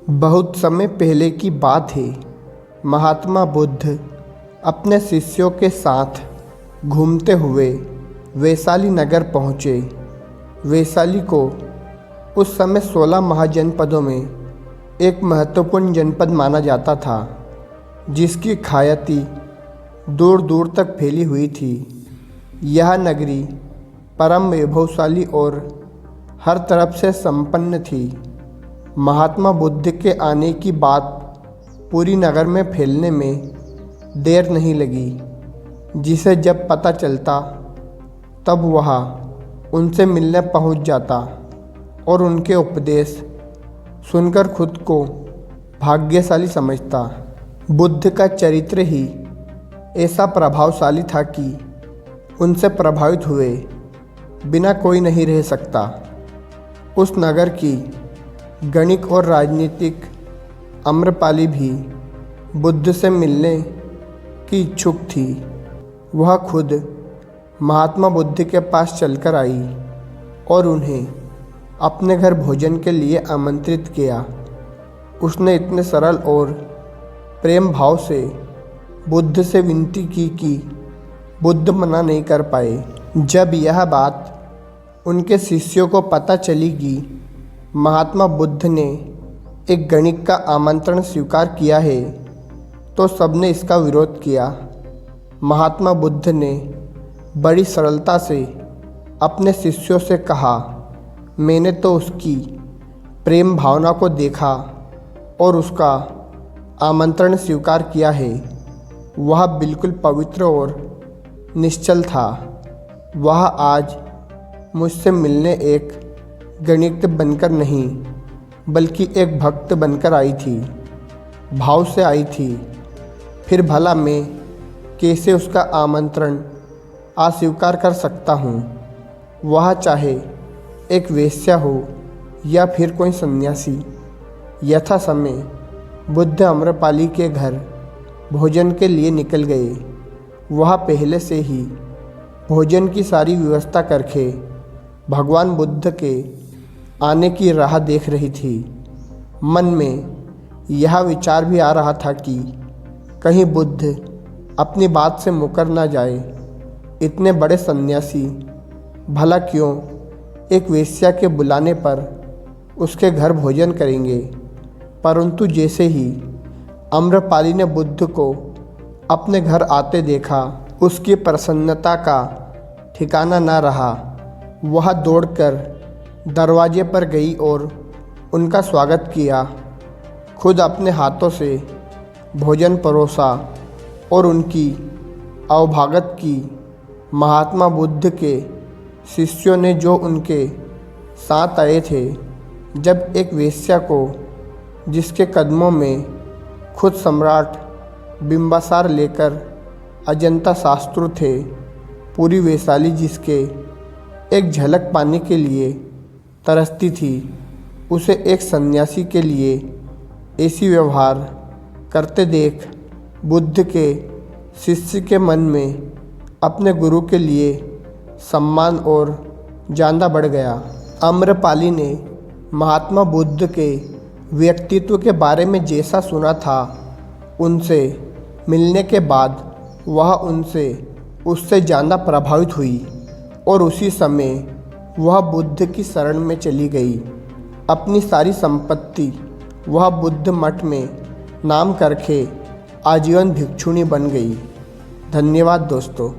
बहुत समय पहले की बात है। महात्मा बुद्ध अपने शिष्यों के साथ घूमते हुए वैशाली नगर पहुँचे। वैशाली को उस समय 16 महाजनपदों में एक महत्वपूर्ण जनपद माना जाता था, जिसकी ख्याति दूर दूर तक फैली हुई थी। यह नगरी परम वैभवशाली और हर तरफ से संपन्न थी। महात्मा बुद्ध के आने की बात पूरी नगर में फैलने में देर नहीं लगी। जिसे जब पता चलता तब वह उनसे मिलने पहुंच जाता और उनके उपदेश सुनकर खुद को भाग्यशाली समझता। बुद्ध का चरित्र ही ऐसा प्रभावशाली था कि उनसे प्रभावित हुए बिना कोई नहीं रह सकता। उस नगर की गणिक और राजनीतिक आम्रपाली भी बुद्ध से मिलने की इच्छुक थी। वह खुद महात्मा बुद्ध के पास चलकर आई और उन्हें अपने घर भोजन के लिए आमंत्रित किया। उसने इतने सरल और प्रेम भाव से बुद्ध से विनती की कि बुद्ध मना नहीं कर पाए। जब यह बात उनके शिष्यों को पता चली कि महात्मा बुद्ध ने एक गणिक का आमंत्रण स्वीकार किया है, तो सबने इसका विरोध किया। महात्मा बुद्ध ने बड़ी सरलता से अपने शिष्यों से कहा, मैंने तो उसकी प्रेम भावना को देखा और उसका आमंत्रण स्वीकार किया है। वह बिल्कुल पवित्र और निश्चल था। वह आज मुझसे मिलने एक गणित बनकर नहीं, बल्कि एक भक्त बनकर आई थी, भाव से आई थी। फिर भला मैं कैसे उसका आमंत्रण अस्वीकार कर सकता हूँ? वह चाहे एक वेश्या हो या फिर कोई सन्यासी। यथा समय बुद्ध आम्रपाली के घर भोजन के लिए निकल गए। वह पहले से ही भोजन की सारी व्यवस्था करके भगवान बुद्ध के आने की राह देख रही थी। मन में यह विचार भी आ रहा था कि कहीं बुद्ध अपनी बात से मुकर ना जाए। इतने बड़े सन्यासी भला क्यों एक वेश्या के बुलाने पर उसके घर भोजन करेंगे? परंतु जैसे ही आम्रपाली ने बुद्ध को अपने घर आते देखा, उसकी प्रसन्नता का ठिकाना ना रहा। वह दौड़कर दरवाजे पर गई और उनका स्वागत किया। खुद अपने हाथों से भोजन परोसा और उनकी अवभागत की। महात्मा बुद्ध के शिष्यों ने जो उनके साथ आए थे, जब एक वेश्या को, जिसके कदमों में खुद सम्राट बिंबासार लेकर अजंता शास्त्रु थे, पूरी वैशाली जिसके एक झलक पाने के लिए तरसती थी, उसे एक सन्यासी के लिए ऐसी व्यवहार करते देख बुद्ध के शिष्य के मन में अपने गुरु के लिए सम्मान और जानता बढ़ गया। आम्रपाली ने महात्मा बुद्ध के व्यक्तित्व के बारे में जैसा सुना था, उनसे मिलने के बाद वह उससे ज़्यादा प्रभावित हुई और उसी समय वह बुद्ध की शरण में चली गई। अपनी सारी संपत्ति वह बुद्ध मठ में नाम करके आजीवन भिक्षुणी बन गई। धन्यवाद दोस्तों।